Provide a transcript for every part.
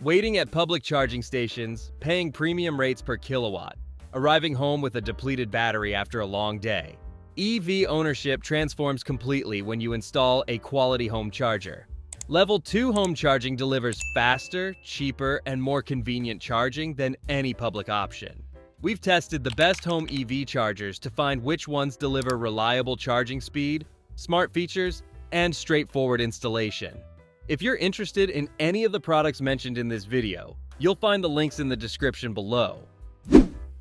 Waiting at public charging stations, paying premium rates per kilowatt, arriving home with a depleted battery after a long day. EV ownership transforms completely when you install a quality home charger. Level 2 home charging delivers faster, cheaper, and more convenient charging than any public option. We've tested the best home EV chargers to find which ones deliver reliable charging speed, smart features, and straightforward installation. If you're interested in any of the products mentioned in this video, you'll find the links in the description below.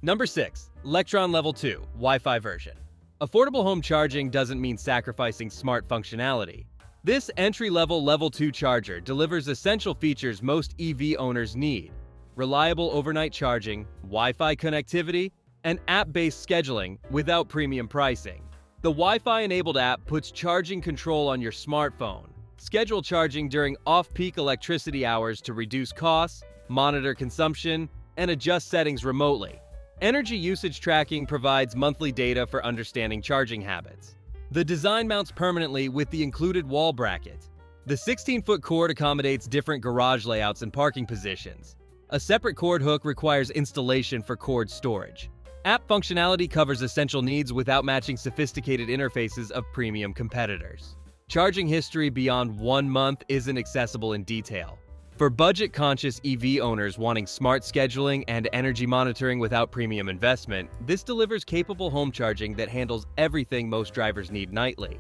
Number 6. Electron Level 2 Wi-Fi version. Affordable home charging doesn't mean sacrificing smart functionality. This entry-level Level 2 charger delivers essential features most EV owners need: reliable overnight charging, Wi-Fi connectivity, and app-based scheduling without premium pricing. The Wi-Fi-enabled app puts charging control on your smartphone. Schedule charging during off-peak electricity hours to reduce costs, monitor consumption, and adjust settings remotely. Energy usage tracking provides monthly data for understanding charging habits. The design mounts permanently with the included wall bracket. The 16-foot cord accommodates different garage layouts and parking positions. A separate cord hook requires installation for cord storage. App functionality covers essential needs without matching sophisticated interfaces of premium competitors. Charging history beyond 1 month isn't accessible in detail. For budget-conscious EV owners wanting smart scheduling and energy monitoring without premium investment, this delivers capable home charging that handles everything most drivers need nightly.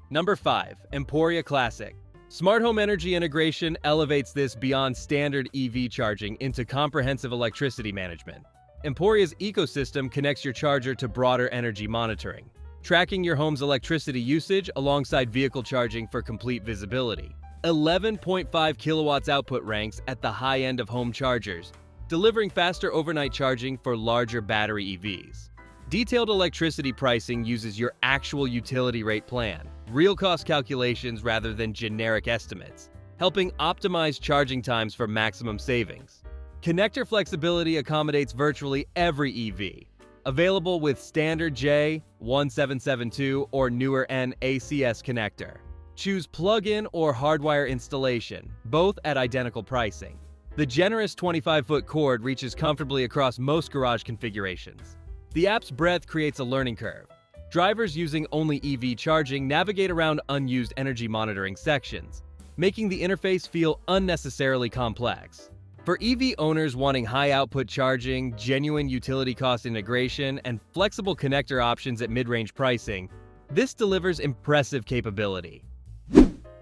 Number 5. Emporia Classic. Smart home energy integration elevates this beyond standard EV charging into comprehensive electricity management. Emporia's ecosystem connects your charger to broader energy monitoring, tracking your home's electricity usage alongside vehicle charging for complete visibility. 11.5 kilowatts output ranks at the high end of home chargers, delivering faster overnight charging for larger battery EVs. Detailed electricity pricing uses your actual utility rate plan, real cost calculations rather than generic estimates, helping optimize charging times for maximum savings. Connector flexibility accommodates virtually every EV, available with standard J, 1772, or newer N ACS connector. Choose plug-in or hardwire installation, both at identical pricing. The generous 25-foot cord reaches comfortably across most garage configurations. The app's breadth creates a learning curve. Drivers using only EV charging navigate around unused energy monitoring sections, making the interface feel unnecessarily complex. For EV owners wanting high-output charging, genuine utility cost integration, and flexible connector options at mid-range pricing, this delivers impressive capability.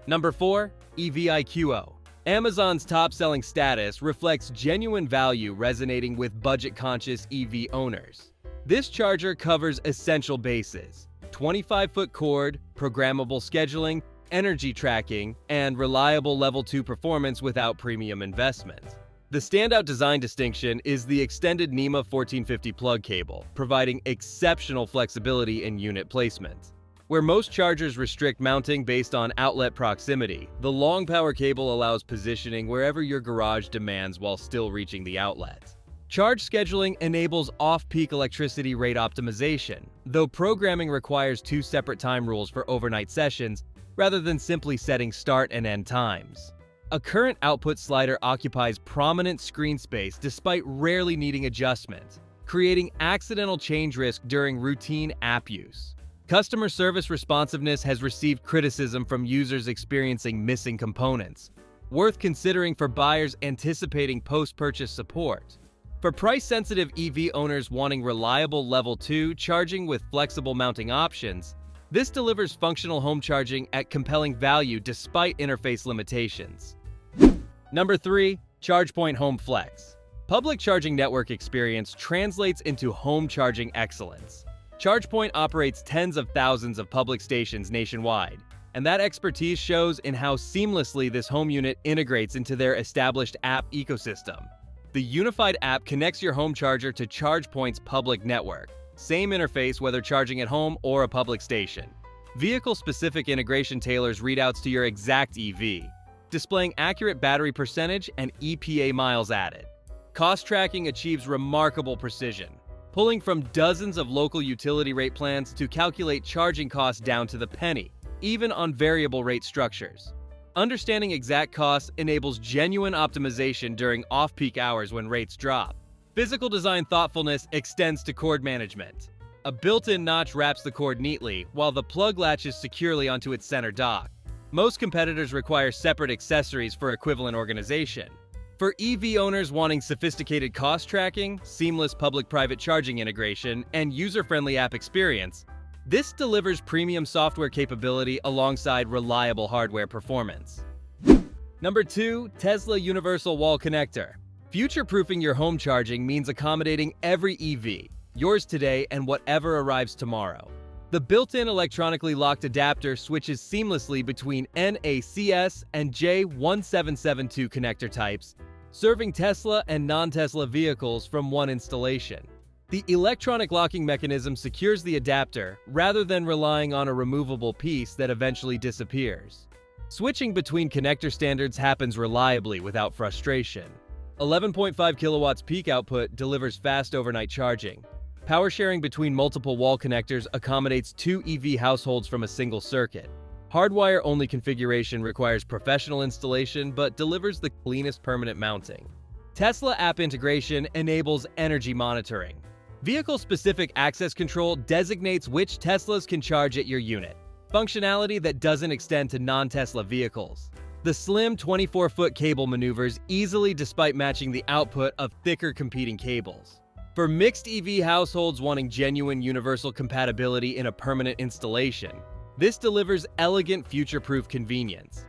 Number 4. EVIQO. Amazon's top-selling status reflects genuine value resonating with budget-conscious EV owners. This charger covers essential bases: 25-foot cord, programmable scheduling, energy tracking, and reliable Level 2 performance without premium investment. The standout design distinction is the extended NEMA 1450 plug cable, providing exceptional flexibility in unit placement. Where most chargers restrict mounting based on outlet proximity, the long power cable allows positioning wherever your garage demands while still reaching the outlet. Charge scheduling enables off-peak electricity rate optimization, though programming requires 2 separate time rules for overnight sessions rather than simply setting start and end times. A current output slider occupies prominent screen space despite rarely needing adjustment, creating accidental change risk during routine app use. Customer service responsiveness has received criticism from users experiencing missing components, worth considering for buyers anticipating post-purchase support. For price-sensitive EV owners wanting reliable Level 2 charging with flexible mounting options, this delivers functional home charging at compelling value despite interface limitations. Number 3. ChargePoint Home Flex. Public charging network experience translates into home charging excellence. ChargePoint operates tens of thousands of public stations nationwide, and that expertise shows in how seamlessly this home unit integrates into their established app ecosystem. The unified app connects your home charger to ChargePoint's public network. Same interface whether charging at home or a public station. Vehicle-specific integration tailors readouts to your exact EV, displaying accurate battery percentage and EPA miles added. Cost tracking achieves remarkable precision, pulling from dozens of local utility rate plans to calculate charging costs down to the penny, even on variable rate structures. Understanding exact costs enables genuine optimization during off-peak hours when rates drop. Physical design thoughtfulness extends to cord management. A built-in notch wraps the cord neatly, while the plug latches securely onto its center dock. Most competitors require separate accessories for equivalent organization. For EV owners wanting sophisticated cost tracking, seamless public-private charging integration, and user-friendly app experience, this delivers premium software capability alongside reliable hardware performance. Number 2. Tesla Universal Wall Connector. Future-proofing your home charging means accommodating every EV, yours today and whatever arrives tomorrow. The built-in electronically locked adapter switches seamlessly between NACS and J1772 connector types, serving Tesla and non-Tesla vehicles from one installation. The electronic locking mechanism secures the adapter rather than relying on a removable piece that eventually disappears. Switching between connector standards happens reliably without frustration. 11.5 kilowatts peak output delivers fast overnight charging. Power sharing between multiple wall connectors accommodates 2 EV households from a single circuit. Hardwire-only configuration requires professional installation but delivers the cleanest permanent mounting. Tesla app integration enables energy monitoring. Vehicle-specific access control designates which Teslas can charge at your unit, functionality that doesn't extend to non-Tesla vehicles. The slim 24-foot cable maneuvers easily despite matching the output of thicker competing cables. For mixed EV households wanting genuine universal compatibility in a permanent installation, this delivers elegant future-proof convenience.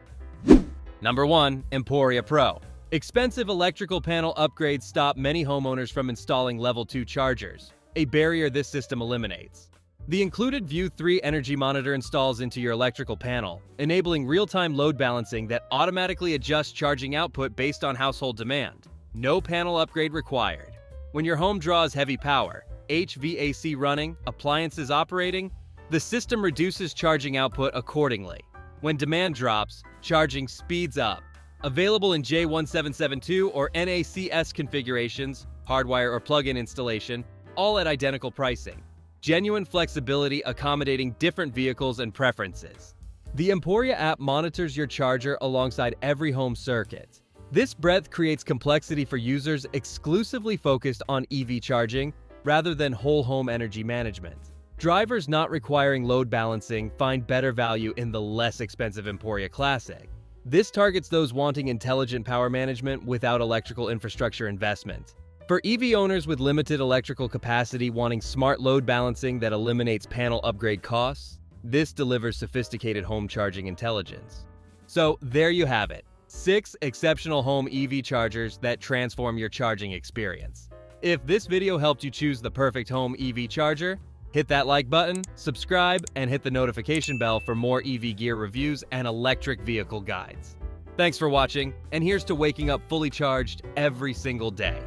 Number 1. Emporia Pro. Expensive electrical panel upgrades stop many homeowners from installing Level 2 chargers, a barrier this system eliminates. The included View 3 energy monitor installs into your electrical panel, enabling real-time load balancing that automatically adjusts charging output based on household demand. No panel upgrade required. When your home draws heavy power, HVAC running, appliances operating, the system reduces charging output accordingly. When demand drops, charging speeds up. Available in J1772 or NACS configurations, hardwire or plug-in installation, all at identical pricing. Genuine flexibility accommodating different vehicles and preferences. The Emporia app monitors your charger alongside every home circuit. This breadth creates complexity for users exclusively focused on EV charging rather than whole home energy management. Drivers not requiring load balancing find better value in the less expensive Emporia Classic. This targets those wanting intelligent power management without electrical infrastructure investment. For EV owners with limited electrical capacity wanting smart load balancing that eliminates panel upgrade costs, this delivers sophisticated home charging intelligence. So there you have it, 6 exceptional home EV chargers that transform your charging experience. If this video helped you choose the perfect home EV charger, hit that like button, subscribe, and hit the notification bell for more EV gear reviews and electric vehicle guides. Thanks for watching, and here's to waking up fully charged every single day.